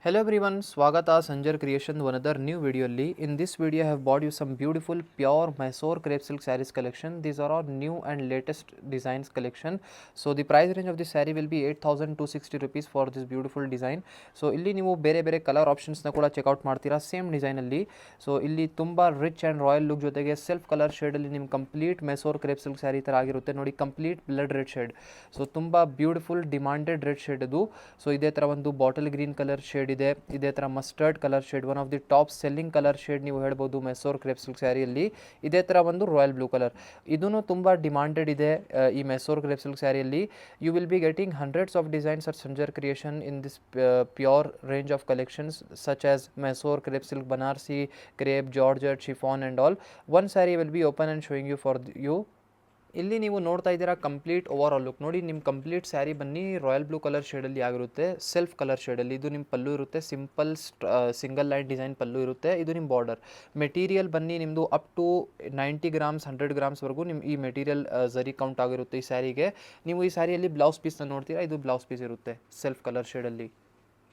Hello everyone, Swagata Sanjar Creation one other new video ಅಲ್ಲಿ. In this video I have bought you some beautiful pure Mysore crepe silk sarees collection. These are all new and latest designs collection. So the price range of this saree will be 8260 rupees for this beautiful design. So ಇಲ್ಲಿ ನೀವು ಬೇರೆ ಬೇರೆ colour ಆಪ್ಷನ್ಸ್ನ ಕೂಡ checkout ಮಾಡ್ತೀರಾ same ಡಿಸೈನಲ್ಲಿ. So ಇಲ್ಲಿ ತುಂಬ rich and royal look ಜೊತೆಗೆ self colour ಶೇಡಲ್ಲಿ ನಿಮ್ಮ complete Mysore crepe silk sari ಥರ ಆಗಿರುತ್ತೆ ನೋಡಿ, complete blood red shade. So ತುಂಬ ಬ್ಯೂಟಿಫುಲ್ ಡಿಮಾಂಡೆಡ್ ರೆಡ್ ಶೇಡ್ ಅದು. ಸೊ ಇದೇ ಥರ ಒಂದು ಬಾಟಲ್ ಗ್ರೀನ್ ಕಲರ್ ಶೇಡ್ ಇದೆ, ಇದೇ ಥರ mustard colour shade, one of the top selling colour shade ನೀವು ಹೇಳ್ಬೋದು ಮೆಸೋರ್ ಕ್ರೇಪ್ ಸಿಲ್ಕ್ ಸ್ಯಾರಿಯಲ್ಲಿ. ಇದೇ ಥರ ಒಂದು ರಾಯಲ್ ಬ್ಲೂ ಕಲರ್, ಇದೂ ತುಂಬ ಡಿಮಾಂಡೆಡ್ ಇದೆ ಈ ಮೆಸೋರ್ ಕ್ರೇಪ್ ಸಿಲ್ಕ್ ಸ್ಯಾರಿಯಲ್ಲಿ. You will be getting hundreds of designs at Sanjar creation in this pure range of collections such as Mysore crepe silk, Banarasi crepe, georgette, chiffon and all. One sari will be open and showing you for you. ಇಲ್ಲಿ ನೀವು ನೋಡ್ತಾ ಇದ್ದೀರಾ complete over all look ನೋಡಿ. ನಿಮ್ಮ complete sari ಬನ್ನಿ royal blue colour ಶೇಡಲ್ಲಿ ಆಗಿರುತ್ತೆ, self colour ಶೇಡಲ್ಲಿ. ಇದು ನಿಮ್ಮ ಪಲ್ಲು ಇರುತ್ತೆ, ಸಿಂಪಲ್ ಸಿಂಗಲ್ ಲೈನ್ ಡಿಸೈನ್ ಪಲ್ಲು ಇರುತ್ತೆ. ಇದು ನಿಮ್ಮ ಬಾರ್ಡರ್. ಮೆಟೀರಿಯಲ್ ಬನ್ನಿ ನಿಮ್ಮದು ಅಪ್ ಟು 90 ಗ್ರಾಮ್ಸ್ 100 ಗ್ರಾಮ್ಸ್ವರೆಗೂ ನಿಮ್ಮ ಈ ಮೆಟೀರಿಯಲ್ ಝರಿ ಕೌಂಟ್ ಆಗಿರುತ್ತೆ ಈ ಸ್ಯಾರಿಗೆ. ನೀವು ಈ ಸ್ಯಾರಿಯಲ್ಲಿ ಬ್ಲೌಸ್ ಪೀಸ್ನ ನೋಡ್ತೀರಾ, ಇದು ಬ್ಲೌಸ್ ಪೀಸ್ ಇರುತ್ತೆ ಸೆಲ್ಫ್ ಕಲರ್ ಶೇಡಲ್ಲಿ.